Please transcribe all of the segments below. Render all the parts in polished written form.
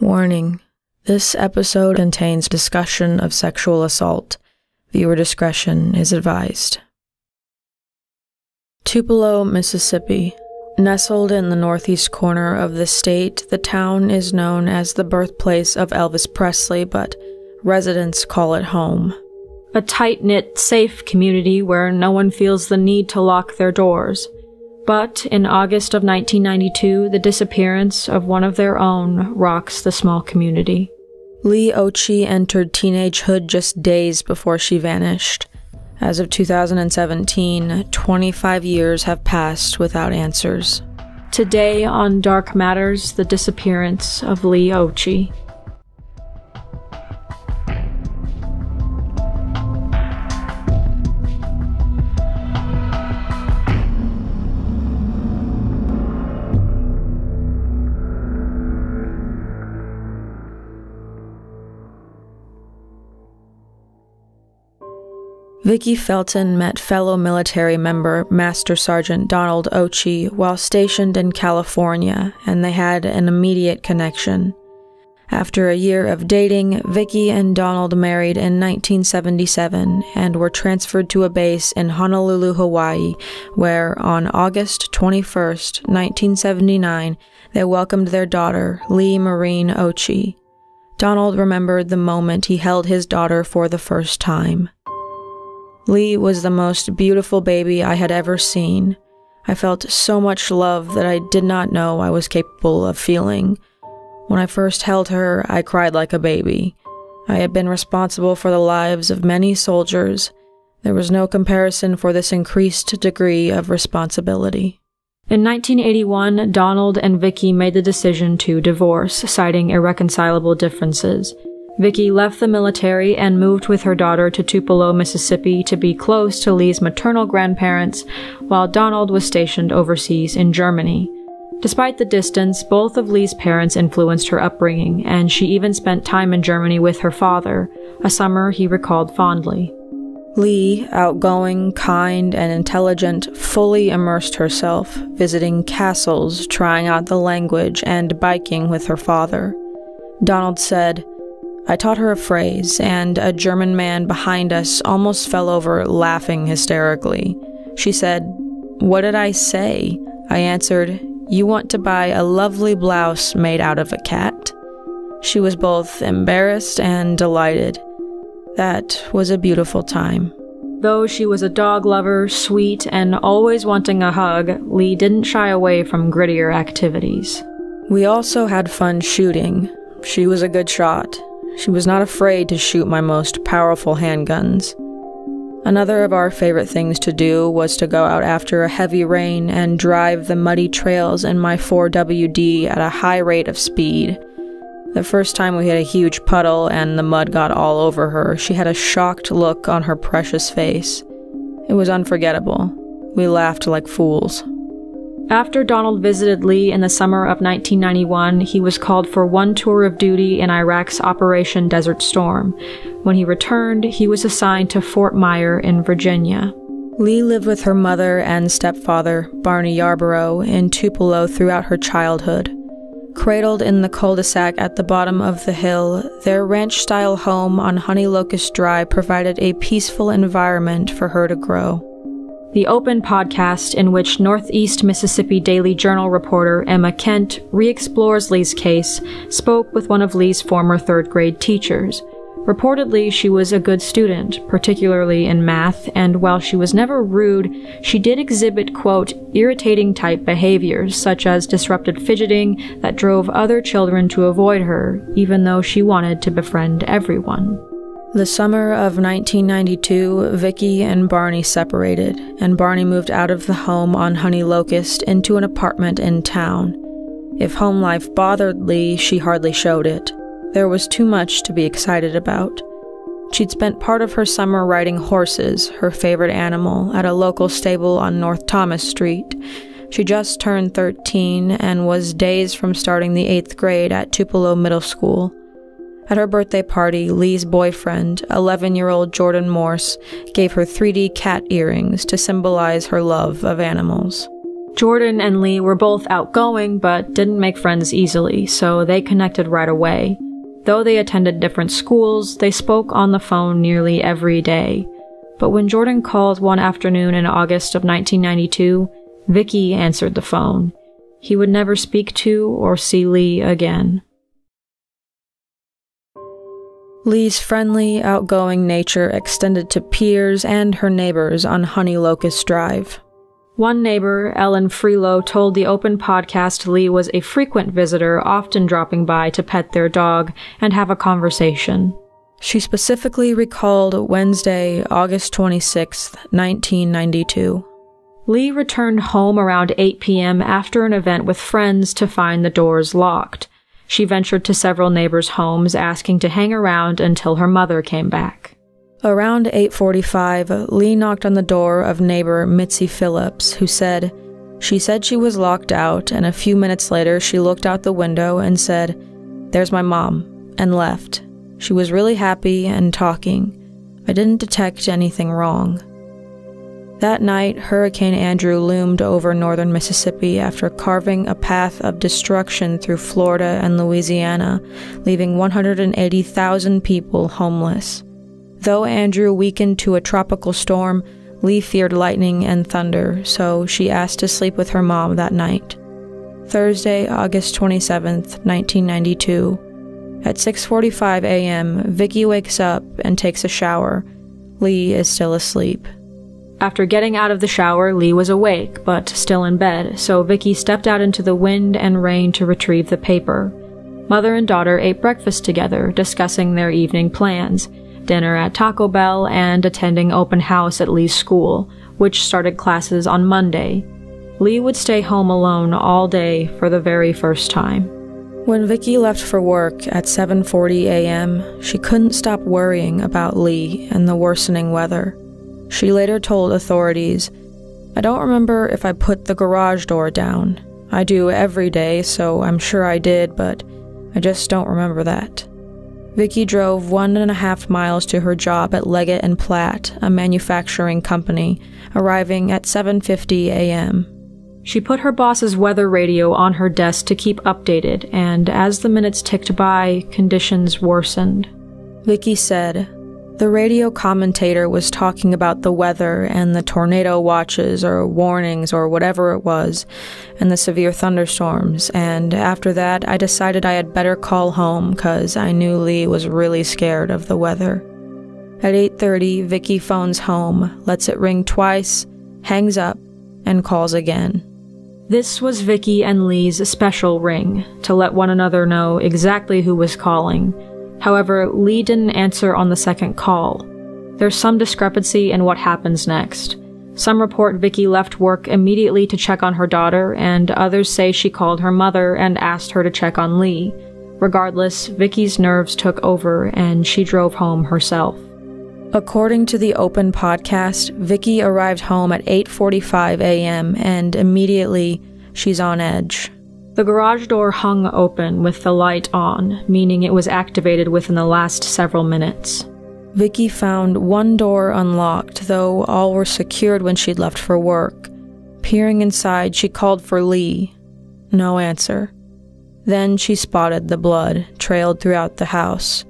Warning: this episode contains discussion of sexual assault. Viewer discretion is advised. Tupelo, Mississippi. Nestled in the northeast corner of the state, the town is known as the birthplace of Elvis Presley, but residents call it home. A tight-knit, safe community where no one feels the need to lock their doors. But in August of 1992, the disappearance of one of their own rocks the small community. Leigh Occhi entered teenagehood just days before she vanished. As of 2017, 25 years have passed without answers. Today on Dark Matters, the disappearance of Leigh Occhi. Vicki Felton met fellow military member Master Sergeant Donald Occhi while stationed in California, and they had an immediate connection. After a year of dating, Vicki and Donald married in 1977 and were transferred to a base in Honolulu, Hawaii, where on August 21st, 1979, they welcomed their daughter, Leigh Maureen Occhi. Donald remembered the moment he held his daughter for the first time. Leigh was the most beautiful baby I had ever seen. I felt so much love that I did not know I was capable of feeling. When I first held her, I cried like a baby. I had been responsible for the lives of many soldiers. There was no comparison for this increased degree of responsibility. In 1981, Donald and Vicki made the decision to divorce, citing irreconcilable differences. Vicki left the military and moved with her daughter to Tupelo, Mississippi to be close to Leigh's maternal grandparents, while Donald was stationed overseas in Germany. Despite the distance, both of Leigh's parents influenced her upbringing, and she even spent time in Germany with her father, a summer he recalled fondly. Leigh, outgoing, kind, and intelligent, fully immersed herself, visiting castles, trying out the language, and biking with her father. Donald said, "I taught her a phrase, and a German man behind us almost fell over laughing hysterically. She said, 'What did I say?' I answered, 'You want to buy a lovely blouse made out of a cat?' She was both embarrassed and delighted. That was a beautiful time." Though she was a dog lover, sweet, and always wanting a hug, Leigh didn't shy away from grittier activities. We also had fun shooting. She was a good shot. She was not afraid to shoot my most powerful handguns. Another of our favorite things to do was to go out after a heavy rain and drive the muddy trails in my 4WD at a high rate of speed. The first time we hit a huge puddle and the mud got all over her, she had a shocked look on her precious face. It was unforgettable. We laughed like fools. After Donald visited Leigh in the summer of 1991, he was called for one tour of duty in Iraq's Operation Desert Storm. When he returned, he was assigned to Fort Myer in Virginia. Leigh lived with her mother and stepfather, Barney Yarborough, in Tupelo throughout her childhood. Cradled in the cul-de-sac at the bottom of the hill, their ranch-style home on Honey Locust Drive provided a peaceful environment for her to grow. The Open podcast, in which Northeast Mississippi Daily Journal reporter Emma Kent re-explores Leigh's case, spoke with one of Leigh's former third-grade teachers. Reportedly, she was a good student, particularly in math, and while she was never rude, she did exhibit, quote, irritating-type behaviors, such as disrupted fidgeting that drove other children to avoid her, even though she wanted to befriend everyone. The summer of 1992, Vicki and Barney separated, and Barney moved out of the home on Honey Locust into an apartment in town. If home life bothered Leigh, she hardly showed it. There was too much to be excited about. She'd spent part of her summer riding horses, her favorite animal, at a local stable on North Thomas Street. She just turned 13 and was days from starting the 8th grade at Tupelo Middle School. At her birthday party, Leigh's boyfriend, 11-year-old Jordan Morse, gave her 3D cat earrings to symbolize her love of animals. Jordan and Leigh were both outgoing, but didn't make friends easily, so they connected right away. Though they attended different schools, they spoke on the phone nearly every day. But when Jordan called one afternoon in August of 1992, Vicky answered the phone. He would never speak to or see Leigh again. Leigh's friendly, outgoing nature extended to peers and her neighbors on Honey Locust Drive. One neighbor, Ellen Freelow, told the Open podcast Leigh was a frequent visitor, often dropping by to pet their dog and have a conversation. She specifically recalled Wednesday, August 26, 1992. Leigh returned home around 8 p.m. after an event with friends to find the doors locked. She ventured to several neighbors' homes, asking to hang around until her mother came back. Around 8:45, Leigh knocked on the door of neighbor Mitzi Phillips, who said she was locked out, and a few minutes later she looked out the window and said, "There's my mom," and left. She was really happy and talking. I didn't detect anything wrong. That night, Hurricane Andrew loomed over northern Mississippi after carving a path of destruction through Florida and Louisiana, leaving 180,000 people homeless. Though Andrew weakened to a tropical storm, Leigh feared lightning and thunder, so she asked to sleep with her mom that night. Thursday, August 27, 1992. At 6:45 a.m., Vicky wakes up and takes a shower. Leigh is still asleep. After getting out of the shower, Leigh was awake, but still in bed, so Vicky stepped out into the wind and rain to retrieve the paper. Mother and daughter ate breakfast together, discussing their evening plans, dinner at Taco Bell and attending open house at Leigh's school, which started classes on Monday. Leigh would stay home alone all day for the very first time. When Vicky left for work at 7:40 a.m., she couldn't stop worrying about Leigh and the worsening weather. She later told authorities, "I don't remember if I put the garage door down. I do every day, so I'm sure I did, but I just don't remember that." Vicky drove 1.5 miles to her job at Leggett & Platt, a manufacturing company, arriving at 7:50 a.m. She put her boss's weather radio on her desk to keep updated, and as the minutes ticked by, conditions worsened. Vicky said, "The radio commentator was talking about the weather and the tornado watches or warnings or whatever it was, and the severe thunderstorms, and after that I decided I had better call home because I knew Leigh was really scared of the weather." At 8:30, Vicky phones home, lets it ring twice, hangs up, and calls again. This was Vicky and Leigh's special ring, to let one another know exactly who was calling. However, Leigh didn't answer on the second call. There's some discrepancy in what happens next. Some report Vicky left work immediately to check on her daughter, and others say she called her mother and asked her to check on Leigh. Regardless, Vicky's nerves took over, and she drove home herself. According to the Open podcast, Vicky arrived home at 8:45 a.m. and immediately she's on edge. The garage door hung open with the light on, meaning it was activated within the last several minutes. Vicky found one door unlocked, though all were secured when she'd left for work. Peering inside, she called for Leigh. No answer. Then she spotted the blood trailed throughout the house.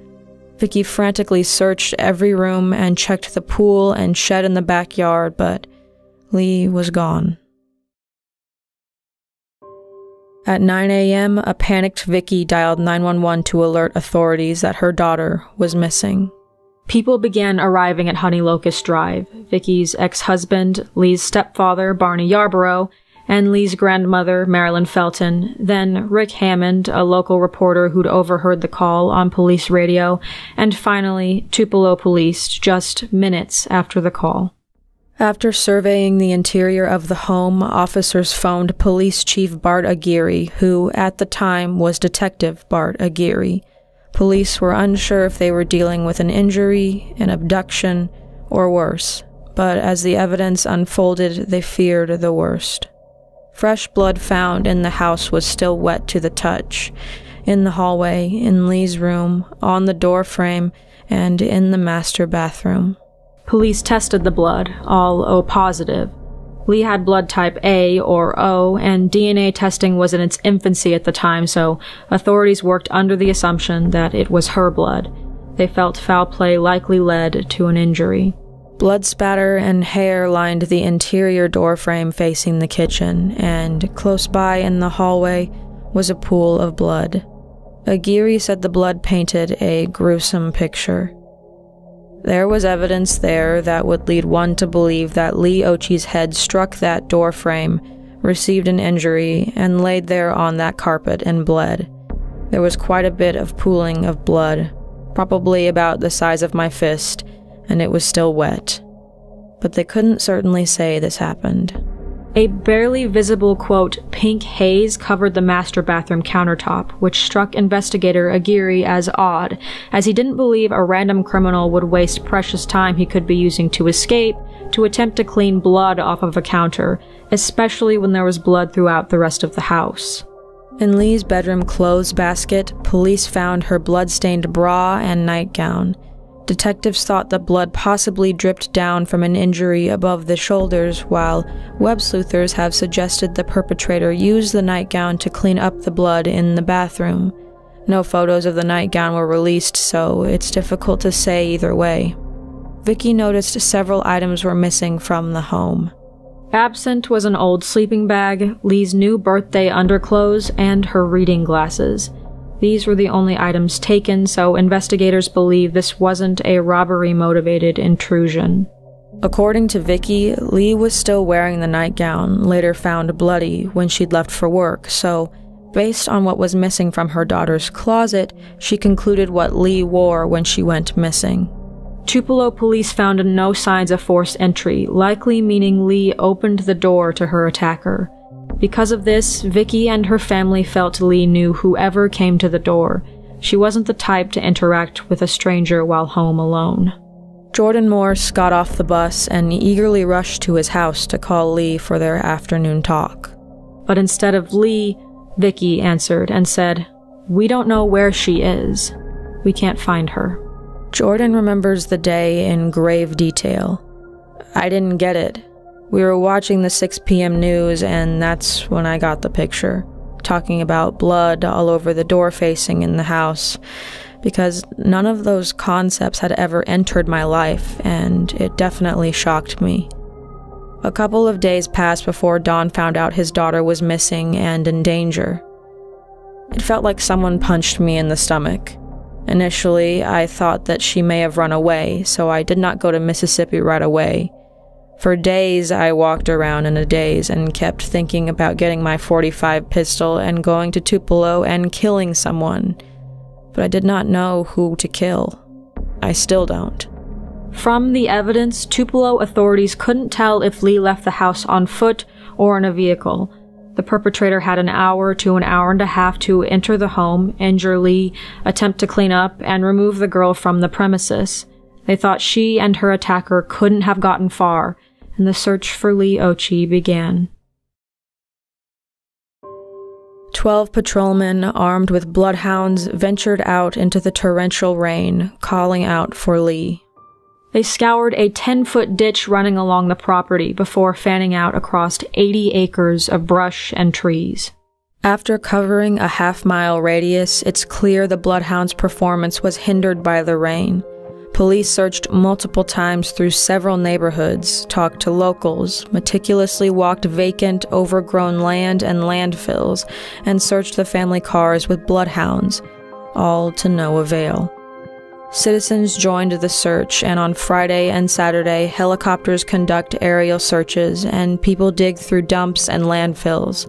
Vicky frantically searched every room and checked the pool and shed in the backyard, but Leigh was gone. At 9 a.m., a panicked Vicky dialed 911 to alert authorities that her daughter was missing. People began arriving at Honey Locust Drive. Vicky's ex-husband, Leigh's stepfather, Barney Yarborough, and Leigh's grandmother, Marilyn Felton, then Rick Hammond, a local reporter who'd overheard the call on police radio, and finally, Tupelo police just minutes after the call. After surveying the interior of the home, officers phoned Police Chief Bart Aguirre, who, at the time, was Detective Bart Aguirre. Police were unsure if they were dealing with an injury, an abduction, or worse, but as the evidence unfolded, they feared the worst. Fresh blood found in the house was still wet to the touch. In the hallway, in Leigh's room, on the door frame, and in the master bathroom. Police tested the blood, all O positive. Leigh had blood type A or O, and DNA testing was in its infancy at the time, so authorities worked under the assumption that it was her blood. They felt foul play likely led to an injury. Blood spatter and hair lined the interior doorframe facing the kitchen, and close by in the hallway was a pool of blood. Aguirre said the blood painted a gruesome picture. There was evidence there that would lead one to believe that Leigh Occhi's head struck that doorframe, received an injury, and laid there on that carpet and bled. There was quite a bit of pooling of blood, probably about the size of my fist, and it was still wet. But they couldn't certainly say this happened. A barely visible, quote, pink haze covered the master bathroom countertop, which struck investigator Aguirre as odd, as he didn't believe a random criminal would waste precious time he could be using to escape to attempt to clean blood off of a counter, especially when there was blood throughout the rest of the house. In Leigh's bedroom clothes basket, police found her blood-stained bra and nightgown. Detectives thought the blood possibly dripped down from an injury above the shoulders, while web sleuthers have suggested the perpetrator used the nightgown to clean up the blood in the bathroom. No photos of the nightgown were released, so it's difficult to say either way. Vicky noticed several items were missing from the home. Absent was an old sleeping bag, Leigh's new birthday underclothes, and her reading glasses. These were the only items taken, so investigators believe this wasn't a robbery-motivated intrusion. According to Vicky, Leigh was still wearing the nightgown, later found bloody, when she'd left for work, so based on what was missing from her daughter's closet, she concluded what Leigh wore when she went missing. Tupelo police found no signs of forced entry, likely meaning Leigh opened the door to her attacker. Because of this, Vicky and her family felt Leigh knew whoever came to the door. She wasn't the type to interact with a stranger while home alone. Jordan Morse got off the bus and eagerly rushed to his house to call Leigh for their afternoon talk. But instead of Leigh, Vicky answered and said, "We don't know where she is. We can't find her." Jordan remembers the day in grave detail. "I didn't get it. We were watching the 6 p.m. news, and that's when I got the picture, talking about blood all over the door facing in the house, because none of those concepts had ever entered my life, and it definitely shocked me." A couple of days passed before Don found out his daughter was missing and in danger. "It felt like someone punched me in the stomach. Initially, I thought that she may have run away, so I did not go to Mississippi right away. For days, I walked around in a daze and kept thinking about getting my .45 pistol and going to Tupelo and killing someone. But I did not know who to kill. I still don't." From the evidence, Tupelo authorities couldn't tell if Leigh left the house on foot or in a vehicle. The perpetrator had an hour to an hour and a half to enter the home, injure Leigh, attempt to clean up, and remove the girl from the premises. They thought she and her attacker couldn't have gotten far, and the search for Leigh Occhi began. 12 patrolmen armed with bloodhounds ventured out into the torrential rain, calling out for Leigh. They scoured a 10-foot ditch running along the property before fanning out across 80 acres of brush and trees. After covering a half-mile radius, it's clear the bloodhounds' performance was hindered by the rain. Police searched multiple times through several neighborhoods, talked to locals, meticulously walked vacant, overgrown land and landfills, and searched the family cars with bloodhounds, all to no avail. Citizens joined the search, and on Friday and Saturday, helicopters conduct aerial searches, and people dig through dumps and landfills.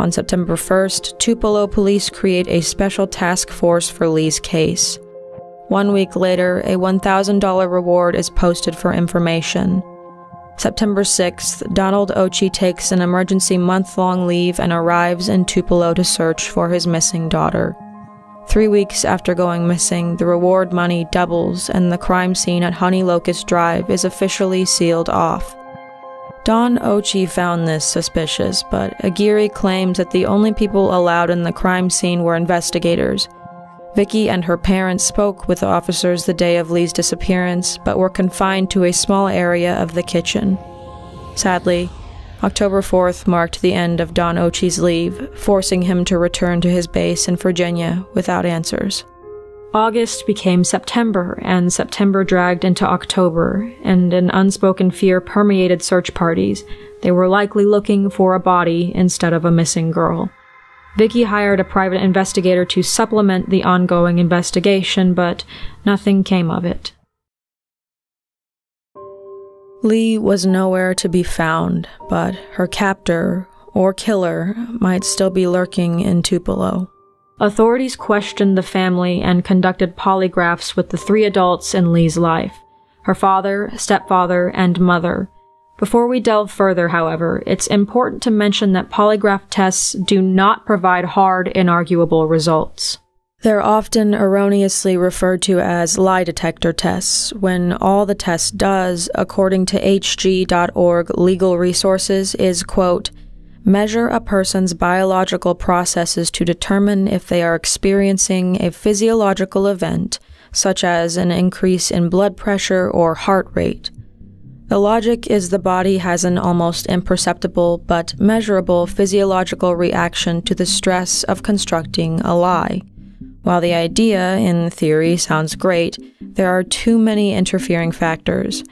On September 1st, Tupelo police create a special task force for Leigh's case. 1 week later, a $1,000 reward is posted for information. September 6th, Donald Occhi takes an emergency month-long leave and arrives in Tupelo to search for his missing daughter. 3 weeks after going missing, the reward money doubles and the crime scene at Honey Locust Drive is officially sealed off. Don Occhi found this suspicious, but Aguirre claims that the only people allowed in the crime scene were investigators. Vicky and her parents spoke with the officers the day of Leigh's disappearance, but were confined to a small area of the kitchen. Sadly, October 4th marked the end of Don Occhi's leave, forcing him to return to his base in Virginia without answers. August became September, and September dragged into October, and an unspoken fear permeated search parties. They were likely looking for a body instead of a missing girl. Vicky hired a private investigator to supplement the ongoing investigation, but nothing came of it. Leigh was nowhere to be found, but her captor, or killer, might still be lurking in Tupelo. Authorities questioned the family and conducted polygraphs with the 3 adults in Leigh's life: her father, stepfather, and mother. Before we delve further, however, it's important to mention that polygraph tests do not provide hard, inarguable results. They're often erroneously referred to as lie detector tests, when all the test does, according to hg.org legal resources, is, quote, measure a person's biological processes to determine if they are experiencing a physiological event, such as an increase in blood pressure or heart rate. The logic is the body has an almost imperceptible but measurable physiological reaction to the stress of constructing a lie. While the idea, in theory, sounds great, there are too many interfering factors.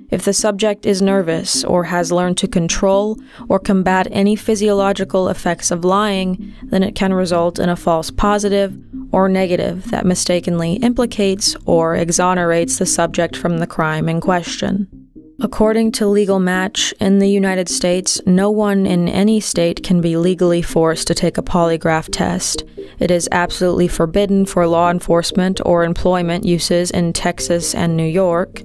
If the subject is nervous or has learned to control or combat any physiological effects of lying, then it can result in a false positive or negative that mistakenly implicates or exonerates the subject from the crime in question. According to Legal Match, in the United States, no one in any state can be legally forced to take a polygraph test. It is absolutely forbidden for law enforcement or employment uses in Texas and New York.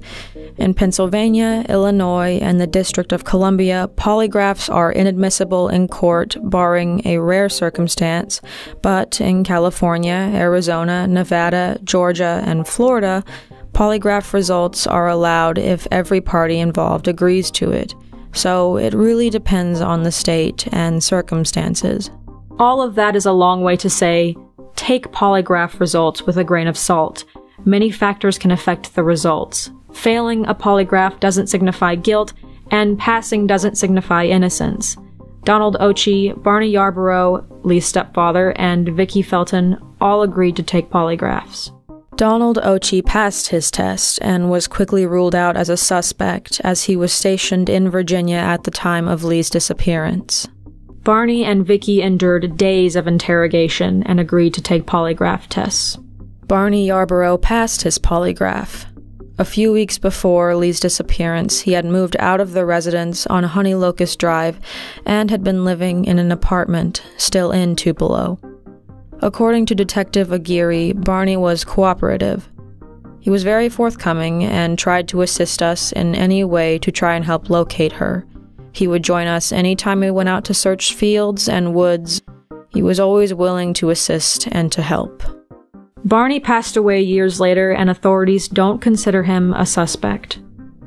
In Pennsylvania, Illinois, and the District of Columbia, polygraphs are inadmissible in court, barring a rare circumstance, but in California, Arizona, Nevada, Georgia, and Florida, polygraph results are allowed if every party involved agrees to it, so it really depends on the state and circumstances. All of that is a long way to say, take polygraph results with a grain of salt. Many factors can affect the results. Failing a polygraph doesn't signify guilt, and passing doesn't signify innocence. Donald Occhi, Barney Yarborough, Leigh's stepfather, and Vicky Felton all agreed to take polygraphs. Donald Occhi passed his test and was quickly ruled out as a suspect, as he was stationed in Virginia at the time of Leigh's disappearance. Barney and Vicky endured days of interrogation and agreed to take polygraph tests. Barney Yarborough passed his polygraph. A few weeks before Leigh's disappearance, he had moved out of the residence on Honey Locust Drive and had been living in an apartment, still in Tupelo. According to Detective Aguirre, Barney was cooperative. He was very forthcoming and tried to assist us in any way to try and help locate her. He would join us any time we went out to search fields and woods. He was always willing to assist and to help. Barney passed away years later, and authorities don't consider him a suspect.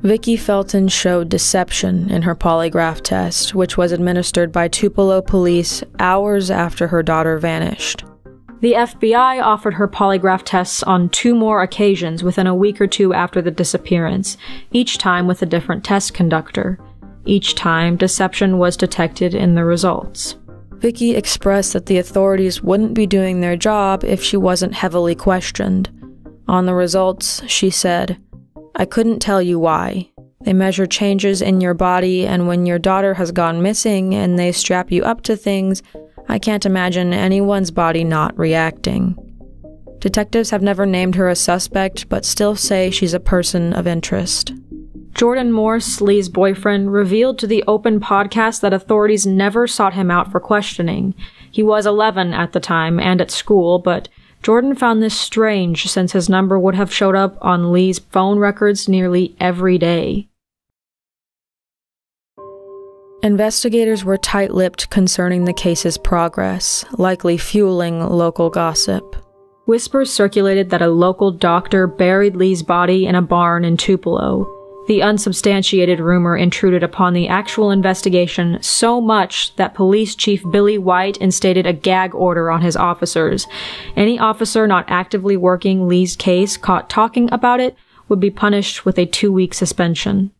Vicky Felton showed deception in her polygraph test, which was administered by Tupelo police hours after her daughter vanished. The FBI offered her polygraph tests on 2 more occasions within a week or 2 after the disappearance, each time with a different test conductor. Each time, deception was detected in the results. Vicky expressed that the authorities wouldn't be doing their job if she wasn't heavily questioned. On the results, she said, "I couldn't tell you why. They measure changes in your body, and when your daughter has gone missing and they strap you up to things, I can't imagine anyone's body not reacting." Detectives have never named her a suspect, but still say she's a person of interest. Jordan Morse, Leigh's boyfriend, revealed to the Open podcast that authorities never sought him out for questioning. He was 11 at the time and at school, but Jordan found this strange since his number would have showed up on Leigh's phone records nearly every day. Investigators were tight-lipped concerning the case's progress, likely fueling local gossip. Whispers circulated that a local doctor buried Leigh's body in a barn in Tupelo. The unsubstantiated rumor intruded upon the actual investigation so much that Police Chief Billy White instated a gag order on his officers. Any officer not actively working Leigh's case caught talking about it would be punished with a 2-week suspension.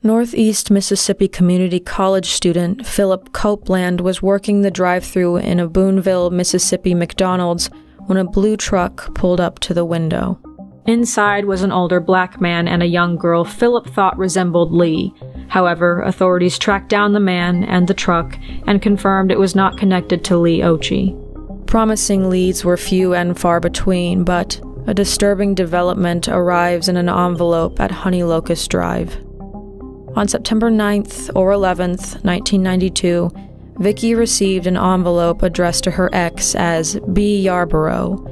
Northeast Mississippi Community College student Philip Copeland was working the drive-thru in a Booneville, Mississippi McDonald's when a blue truck pulled up to the window. Inside was an older black man and a young girl Philip thought resembled Leigh. However, authorities tracked down the man and the truck and confirmed it was not connected to Leigh Occhi. Promising leads were few and far between, but a disturbing development arrives in an envelope at Honey Locust Drive. On September 9th or 11th, 1992, Vicky received an envelope addressed to her ex as B. Yarborough.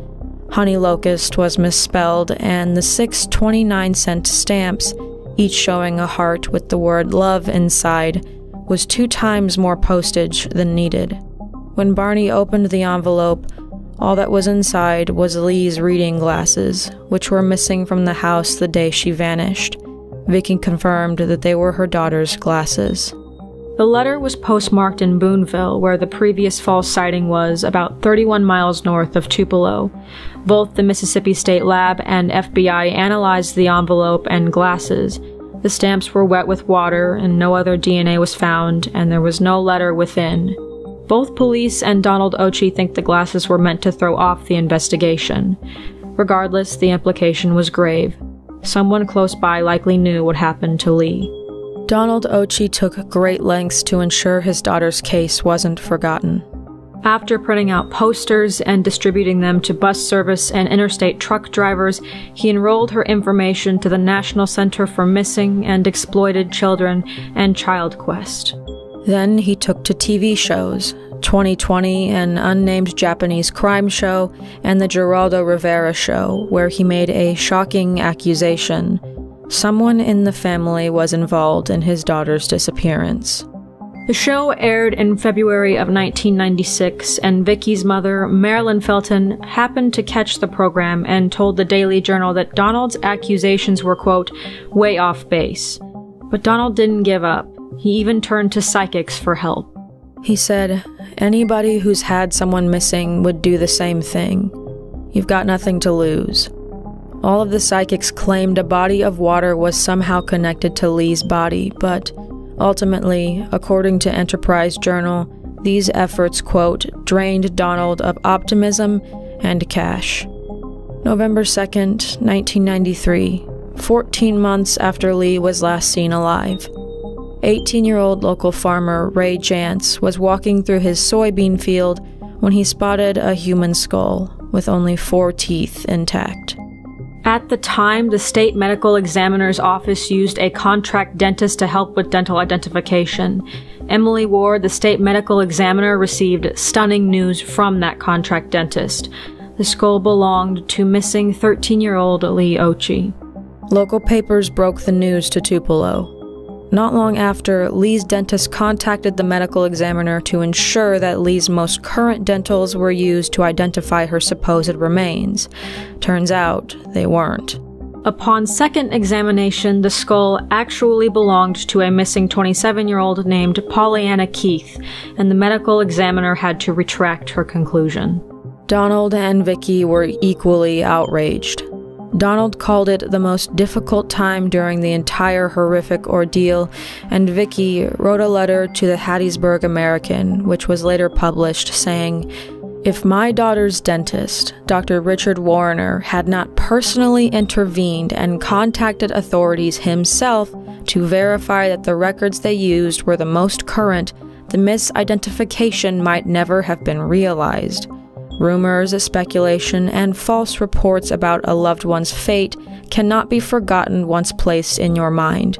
Honey Locust was misspelled, and the 6 29-cent stamps, each showing a heart with the word love inside, was 2 times more postage than needed. When Barney opened the envelope, all that was inside was Leigh's reading glasses, which were missing from the house the day she vanished. Vicky confirmed that they were her daughter's glasses. The letter was postmarked in Booneville, where the previous false sighting was, about 31 miles north of Tupelo. Both the Mississippi State Lab and FBI analyzed the envelope and glasses. The stamps were wet with water, and no other DNA was found, and there was no letter within. Both police and Donald Occhi think the glasses were meant to throw off the investigation. Regardless, the implication was grave. Someone close by likely knew what happened to Leigh. Donald Occhi took great lengths to ensure his daughter's case wasn't forgotten. After printing out posters and distributing them to bus service and interstate truck drivers, he enrolled her information to the National Center for Missing and Exploited Children and Child Quest. Then he took to TV shows, 2020, an unnamed Japanese crime show, and the Geraldo Rivera show, where he made a shocking accusation. Someone in the family was involved in his daughter's disappearance. The show aired in February of 1996, and Vicky's mother, Marilyn Felton, happened to catch the program and told the Daily Journal that Donald's accusations were, quote, way off base. But Donald didn't give up. He even turned to psychics for help. He said, anybody who's had someone missing would do the same thing. You've got nothing to lose. All of the psychics claimed a body of water was somehow connected to Leigh's body, but ultimately, according to Enterprise Journal, these efforts, quote, drained Donald of optimism and cash. November 2nd, 1993, 14 months after Leigh was last seen alive. 18-year-old local farmer Ray Jantz was walking through his soybean field when he spotted a human skull with only 4 teeth intact. At the time, the state medical examiner's office used a contract dentist to help with dental identification. Emily Ward, the state medical examiner, received stunning news from that contract dentist. The skull belonged to missing 13-year-old Leigh Occhi. Local papers broke the news to Tupelo. Not long after, Leigh's dentist contacted the medical examiner to ensure that Leigh's most current dentals were used to identify her supposed remains. Turns out, they weren't. Upon second examination, the skull actually belonged to a missing 27-year-old named Pollyanna Keith, and the medical examiner had to retract her conclusion. Donald and Vicky were equally outraged. Donald called it the most difficult time during the entire horrific ordeal, and Vicky wrote a letter to the Hattiesburg American, which was later published, saying, if my daughter's dentist, Dr. Richard Warner, had not personally intervened and contacted authorities himself to verify that the records they used were the most current, the misidentification might never have been realized. Rumors, speculation, and false reports about a loved one's fate cannot be forgotten once placed in your mind.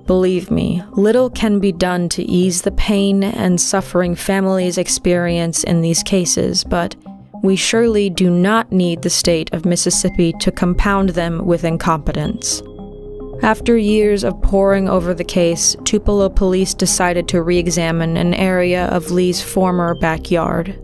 Believe me, little can be done to ease the pain and suffering families experience in these cases, but we surely do not need the state of Mississippi to compound them with incompetence. After years of poring over the case, Tupelo police decided to re-examine an area of Leigh's former backyard.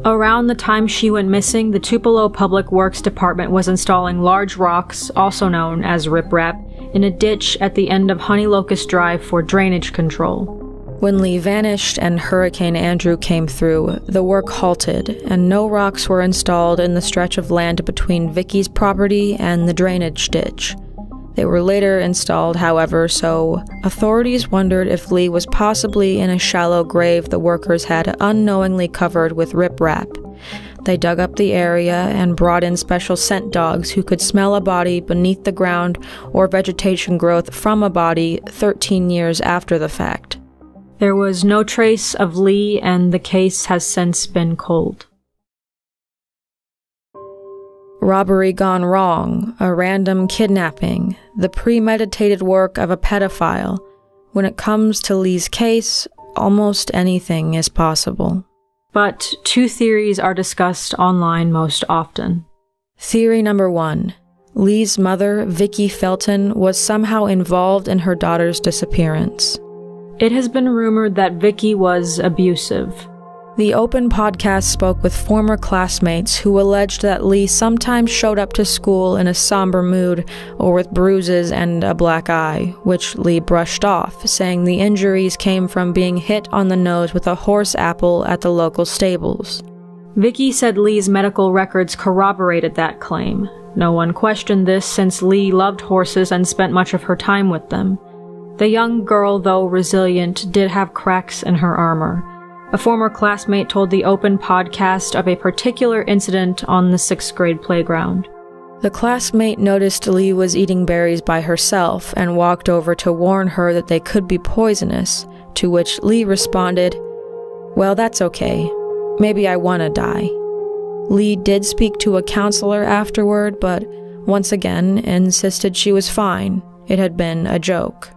Around the time she went missing, the Tupelo Public Works Department was installing large rocks, also known as riprap, in a ditch at the end of Honey Locust Drive for drainage control. When Leigh vanished and Hurricane Andrew came through, the work halted, and no rocks were installed in the stretch of land between Vicky's property and the drainage ditch. They were later installed, however, so authorities wondered if Leigh was possibly in a shallow grave the workers had unknowingly covered with riprap. They dug up the area and brought in special scent dogs who could smell a body beneath the ground or vegetation growth from a body 13 years after the fact. There was no trace of Leigh, and the case has since been cold. Robbery gone wrong, a random kidnapping, the premeditated work of a pedophile. When it comes to Leigh's case, almost anything is possible. But two theories are discussed online most often. Theory number 1. Leigh's mother, Vicki Felton, was somehow involved in her daughter's disappearance. It has been rumored that Vicki was abusive. The Open podcast spoke with former classmates who alleged that Leigh sometimes showed up to school in a somber mood or with bruises and a black eye, which Leigh brushed off, saying the injuries came from being hit on the nose with a horse apple at the local stables. Vicki said Leigh's medical records corroborated that claim. No one questioned this since Leigh loved horses and spent much of her time with them. The young girl, though resilient, did have cracks in her armor. A former classmate told the Open podcast of a particular incident on the 6th grade playground. The classmate noticed Leigh was eating berries by herself and walked over to warn her that they could be poisonous, to which Leigh responded, "Well, that's okay. Maybe I want to die." Leigh did speak to a counselor afterward, but once again insisted she was fine. It had been a joke.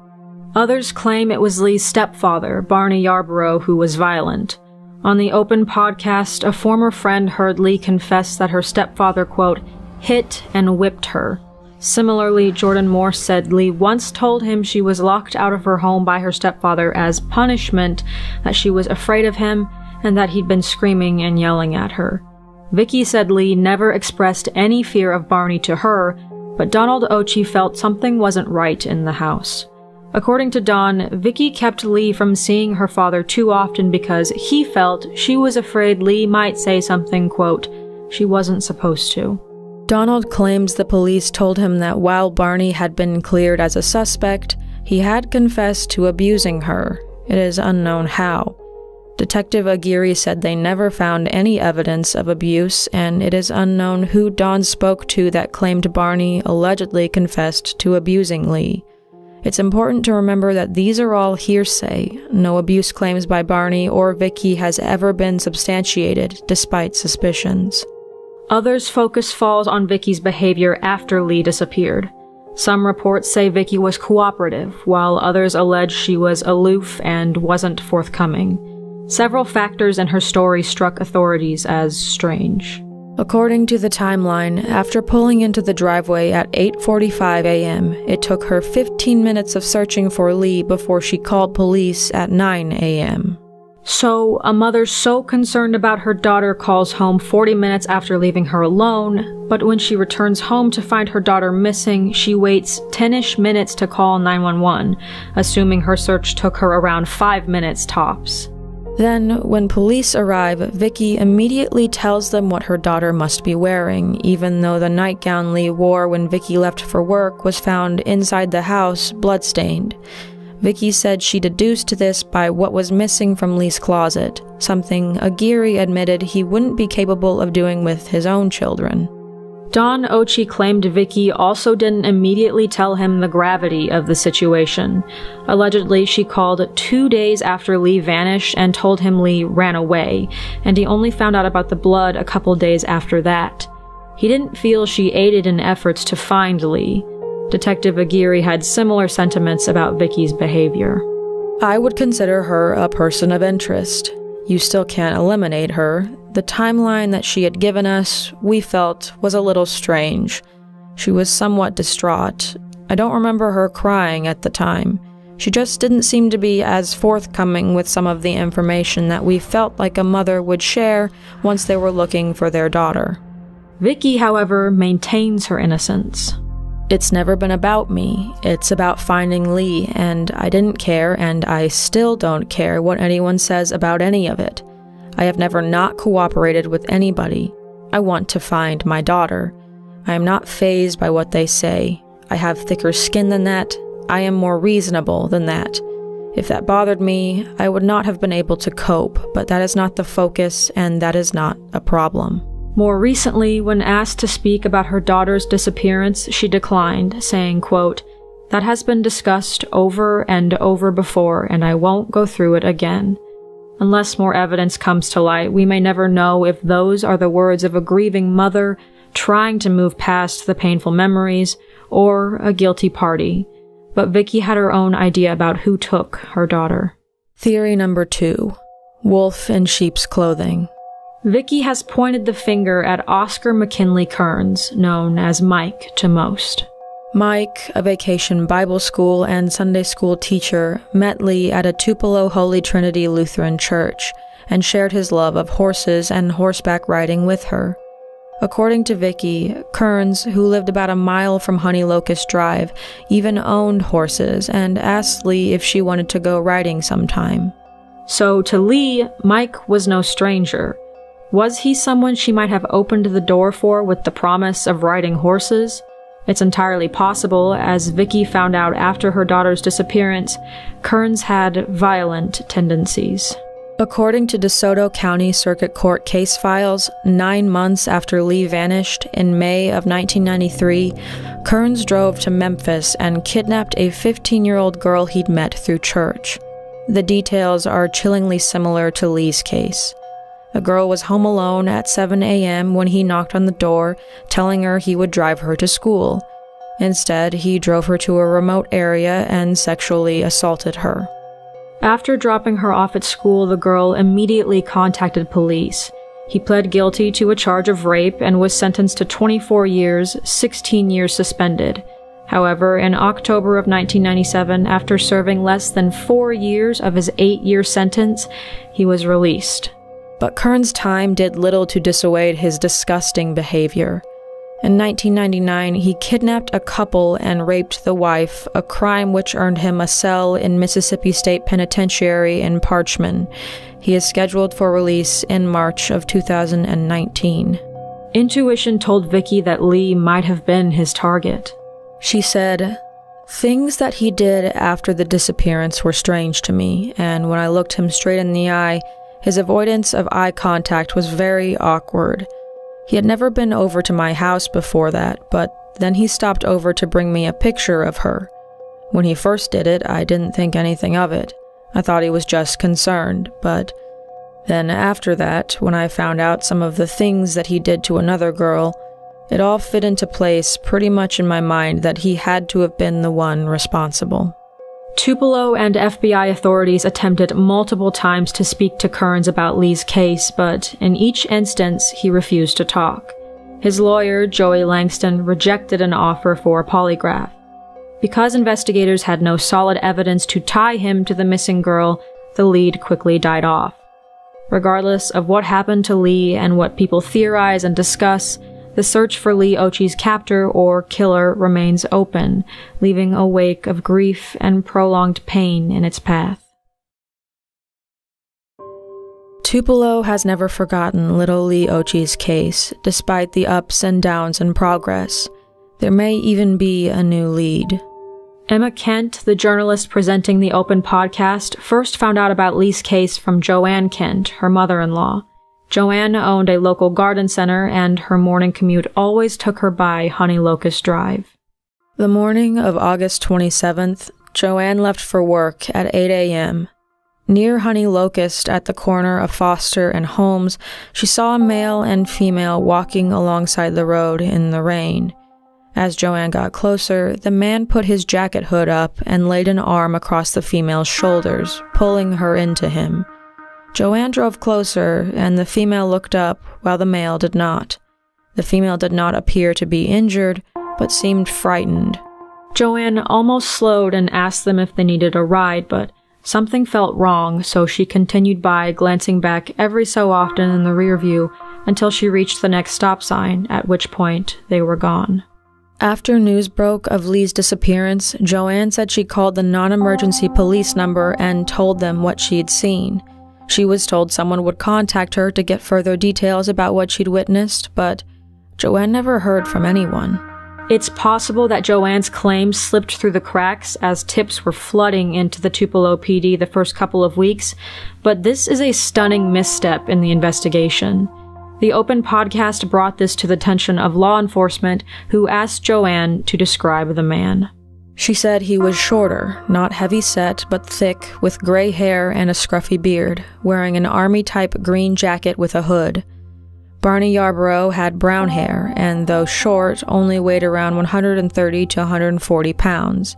Others claim it was Leigh's stepfather, Barney Yarborough, who was violent. On the Open podcast, a former friend heard Leigh confess that her stepfather, quote, hit and whipped her. Similarly, Jordan Morse said Leigh once told him she was locked out of her home by her stepfather as punishment, that she was afraid of him, and that he'd been screaming and yelling at her. Vicki said Leigh never expressed any fear of Barney to her, but Donald Occhi felt something wasn't right in the house. According to Don, Vicki kept Leigh from seeing her father too often because he felt she was afraid Leigh might say something, quote, she wasn't supposed to. Donald claims the police told him that while Barney had been cleared as a suspect, he had confessed to abusing her. It is unknown how. Detective Aguirre said they never found any evidence of abuse, and it is unknown who Don spoke to that claimed Barney allegedly confessed to abusing Leigh. It's important to remember that these are all hearsay. No abuse claims by Barney or Vicki has ever been substantiated, despite suspicions. Others' focus falls on Vicki's behavior after Leigh disappeared. Some reports say Vicki was cooperative, while others allege she was aloof and wasn't forthcoming. Several factors in her story struck authorities as strange. According to the timeline, after pulling into the driveway at 8:45 a.m., it took her 15 minutes of searching for Leigh before she called police at 9 a.m. So, a mother so concerned about her daughter calls home 40 minutes after leaving her alone, but when she returns home to find her daughter missing, she waits 10-ish minutes to call 911, assuming her search took her around 5 minutes tops. Then, when police arrive, Vicki immediately tells them what her daughter must be wearing, even though the nightgown Leigh wore when Vicki left for work was found inside the house, bloodstained. Vicki said she deduced this by what was missing from Leigh's closet, something Aguirre admitted he wouldn't be capable of doing with his own children. Don Occhi claimed Vicki also didn't immediately tell him the gravity of the situation. Allegedly, she called 2 days after Leigh vanished and told him Leigh ran away, and he only found out about the blood a couple days after that. He didn't feel she aided in efforts to find Leigh. Detective Aguirre had similar sentiments about Vicki's behavior. I would consider her a person of interest. You still can't eliminate her. The timeline that she had given us, we felt, was a little strange. She was somewhat distraught. I don't remember her crying at the time. She just didn't seem to be as forthcoming with some of the information that we felt like a mother would share once they were looking for their daughter. Vicki, however, maintains her innocence. It's never been about me. It's about finding Leigh, and I didn't care, and I still don't care what anyone says about any of it. I have never not cooperated with anybody. I want to find my daughter. I am not fazed by what they say. I have thicker skin than that. I am more reasonable than that. If that bothered me, I would not have been able to cope, but that is not the focus, and that is not a problem." More recently, when asked to speak about her daughter's disappearance, she declined, saying, quote, "That has been discussed over and over before, and I won't go through it again. Unless more evidence comes to light, we may never know if those are the words of a grieving mother trying to move past the painful memories, or a guilty party. But Vicky had her own idea about who took her daughter." Theory number 2. Wolf in sheep's clothing. Vicky has pointed the finger at Oscar McKinley Kearns, known as Mike to most. Mike, a vacation Bible school and Sunday school teacher, met Leigh at a Tupelo Holy Trinity Lutheran church and shared his love of horses and horseback riding with her. According to Vicky, Kearns, who lived about a mile from Honey Locust Drive, even owned horses and asked Leigh if she wanted to go riding sometime. So to Leigh, Mike was no stranger. Was he someone she might have opened the door for with the promise of riding horses? It's entirely possible, as Vicky found out after her daughter's disappearance, Kearns had violent tendencies. According to DeSoto County Circuit Court case files, 9 months after Leigh vanished, in May of 1993, Kearns drove to Memphis and kidnapped a 15-year-old girl he'd met through church. The details are chillingly similar to Leigh's case. The girl was home alone at 7 a.m. when he knocked on the door, telling her he would drive her to school. Instead, he drove her to a remote area and sexually assaulted her. After dropping her off at school, the girl immediately contacted police. He pled guilty to a charge of rape and was sentenced to 24 years, 16 years suspended. However, in October of 1997, after serving less than 4 years of his 8-year sentence, he was released. But Kearns' time did little to dissuade his disgusting behavior. In 1999, he kidnapped a couple and raped the wife, a crime which earned him a cell in Mississippi State Penitentiary in Parchman. He is scheduled for release in March of 2019. Intuition told Vicky that Leigh might have been his target. She said, "Things that he did after the disappearance were strange to me, and when I looked him straight in the eye, his avoidance of eye contact was very awkward. He had never been over to my house before that, but then he stopped over to bring me a picture of her. When he first did it, I didn't think anything of it. I thought he was just concerned, but then after that, when I found out some of the things that he did to another girl, it all fit into place pretty much in my mind that he had to have been the one responsible." Tupelo and FBI authorities attempted multiple times to speak to Kearns about Leigh's case, but in each instance, he refused to talk. His lawyer, Joey Langston, rejected an offer for a polygraph. Because investigators had no solid evidence to tie him to the missing girl, the lead quickly died off. Regardless of what happened to Leigh and what people theorize and discuss, the search for Leigh Occhi's captor or killer remains open, leaving a wake of grief and prolonged pain in its path. Tupelo has never forgotten little Leigh Occhi's case, despite the ups and downs in progress. There may even be a new lead. Emma Kent, the journalist presenting the Open podcast, first found out about Leigh's case from Joanne Kent, her mother-in-law. Joanne owned a local garden center, and her morning commute always took her by Honey Locust Drive. The morning of August 27th, Joanne left for work at 8 a.m. Near Honey Locust, at the corner of Foster and Holmes, she saw a male and female walking alongside the road in the rain. As Joanne got closer, the man put his jacket hood up and laid an arm across the female's shoulders, pulling her into him. Joanne drove closer, and the female looked up, while the male did not. The female did not appear to be injured, but seemed frightened. Joanne almost slowed and asked them if they needed a ride, but something felt wrong, so she continued by, glancing back every so often in the rear view until she reached the next stop sign, at which point they were gone. After news broke of Leigh's disappearance, Joanne said she called the non-emergency police number and told them what she'd seen. She was told someone would contact her to get further details about what she'd witnessed, but Joanne never heard from anyone. It's possible that Joanne's claims slipped through the cracks as tips were flooding into the Tupelo PD the first couple of weeks, but this is a stunning misstep in the investigation. The Open podcast brought this to the attention of law enforcement, who asked Joanne to describe the man. She said he was shorter, not heavy-set, but thick, with gray hair and a scruffy beard, wearing an army-type green jacket with a hood. Barney Yarborough had brown hair, and though short, only weighed around 130 to 140 pounds.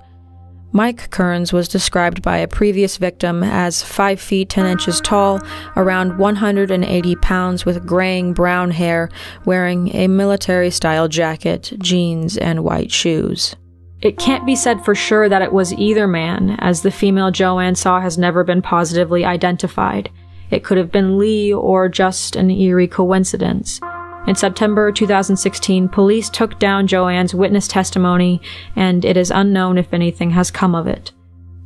Mike Kearns was described by a previous victim as 5 feet 10 inches tall, around 180 pounds with graying brown hair, wearing a military-style jacket, jeans, and white shoes. It can't be said for sure that it was either man, as the female Joanne saw has never been positively identified. It could have been Leigh or just an eerie coincidence. In September 2016, police took down Joanne's witness testimony, and it is unknown if anything has come of it.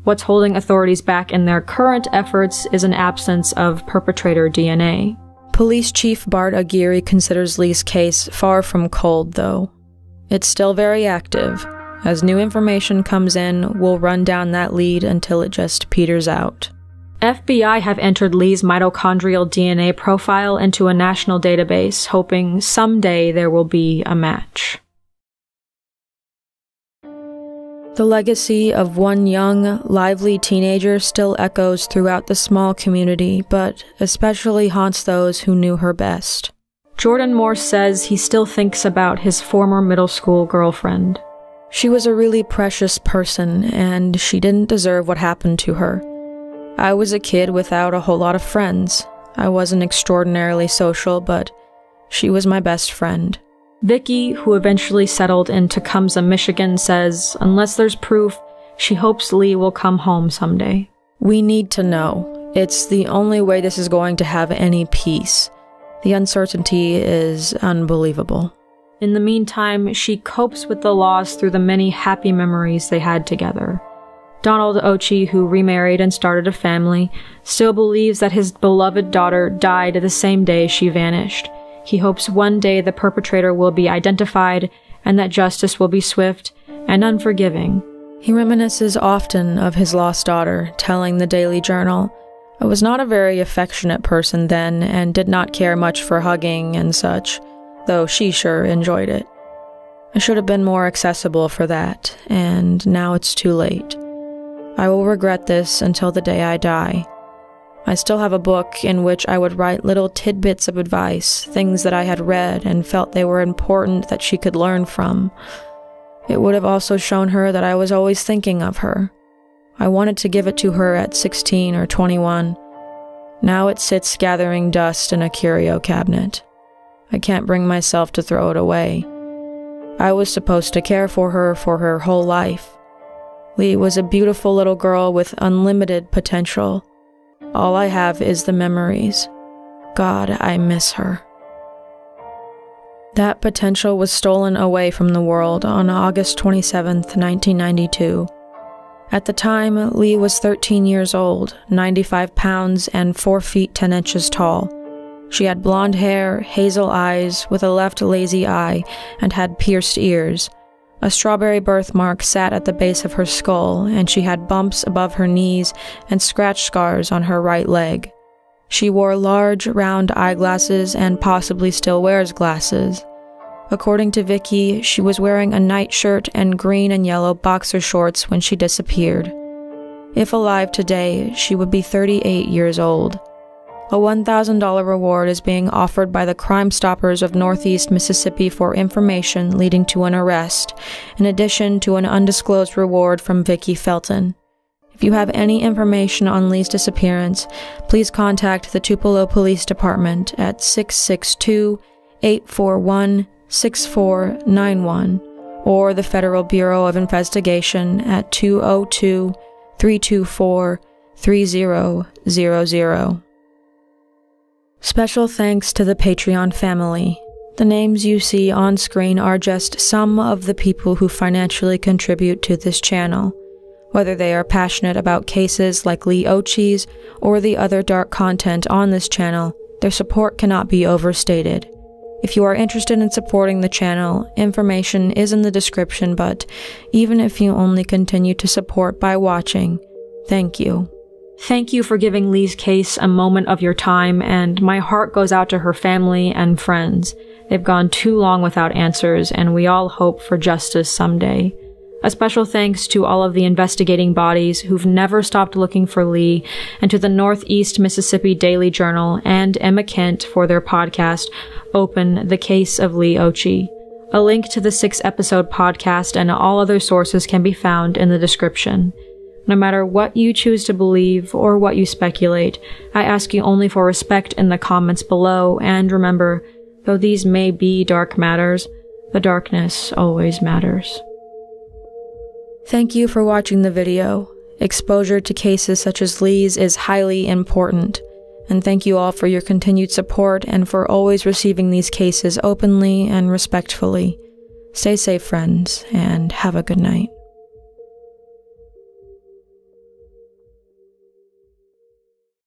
What's holding authorities back in their current efforts is an absence of perpetrator DNA. Police Chief Bart Aguirre considers Leigh's case far from cold, though. It's still very active. As new information comes in, we'll run down that lead until it just peters out. FBI have entered Leigh's mitochondrial DNA profile into a national database, hoping someday there will be a match. The legacy of one young, lively teenager still echoes throughout the small community, but especially haunts those who knew her best. Jordan Morse says he still thinks about his former middle school girlfriend. She was a really precious person, and she didn't deserve what happened to her. I was a kid without a whole lot of friends. I wasn't extraordinarily social, but she was my best friend. Vicky, who eventually settled in Tecumseh, Michigan, says unless there's proof, she hopes Leigh will come home someday. We need to know. It's the only way this is going to have any peace. The uncertainty is unbelievable. In the meantime, she copes with the loss through the many happy memories they had together. Donald Occhi, who remarried and started a family, still believes that his beloved daughter died the same day she vanished. He hopes one day the perpetrator will be identified and that justice will be swift and unforgiving. He reminisces often of his lost daughter, telling the Daily Journal, "I was not a very affectionate person then and did not care much for hugging and such, though she sure enjoyed it. I should have been more accessible for that, and now it's too late. I will regret this until the day I die. I still have a book in which I would write little tidbits of advice, things that I had read and felt they were important that she could learn from. It would have also shown her that I was always thinking of her. I wanted to give it to her at 16 or 21. Now it sits gathering dust in a curio cabinet. I can't bring myself to throw it away. I was supposed to care for her whole life. Leigh was a beautiful little girl with unlimited potential. All I have is the memories. God, I miss her." That potential was stolen away from the world on August 27, 1992. At the time, Leigh was 13 years old, 95 pounds, and 4 feet 10 inches tall. She had blonde hair, hazel eyes, with a left lazy eye, and had pierced ears. A strawberry birthmark sat at the base of her skull, and she had bumps above her knees and scratch scars on her right leg. She wore large, round eyeglasses and possibly still wears glasses. According to Vicky, she was wearing a nightshirt and green and yellow boxer shorts when she disappeared. If alive today, she would be 38 years old. A $1,000 reward is being offered by the Crime Stoppers of Northeast Mississippi for information leading to an arrest, in addition to an undisclosed reward from Vicky Felton. If you have any information on Leigh's disappearance, please contact the Tupelo Police Department at 662-841-6491 or the Federal Bureau of Investigation at 202-324-3000. Special thanks to the Patreon family. The names you see on screen are just some of the people who financially contribute to this channel. Whether they are passionate about cases like Leigh Occhi's or the other dark content on this channel, their support cannot be overstated. If you are interested in supporting the channel, information is in the description, but even if you only continue to support by watching, thank you. Thank you for giving Leigh's case a moment of your time, and my heart goes out to her family and friends. They've gone too long without answers, and we all hope for justice someday. A special thanks to all of the investigating bodies who've never stopped looking for Leigh, and to the Northeast Mississippi Daily Journal and Emma Kent for their podcast, Open: The Case of Leigh Occhi. A link to the 6-episode podcast and all other sources can be found in the description. No matter what you choose to believe or what you speculate, I ask you only for respect in the comments below, and remember, though these may be dark matters, the darkness always matters. Thank you for watching the video. Exposure to cases such as Leigh's is highly important, and thank you all for your continued support and for always receiving these cases openly and respectfully. Stay safe, friends, and have a good night.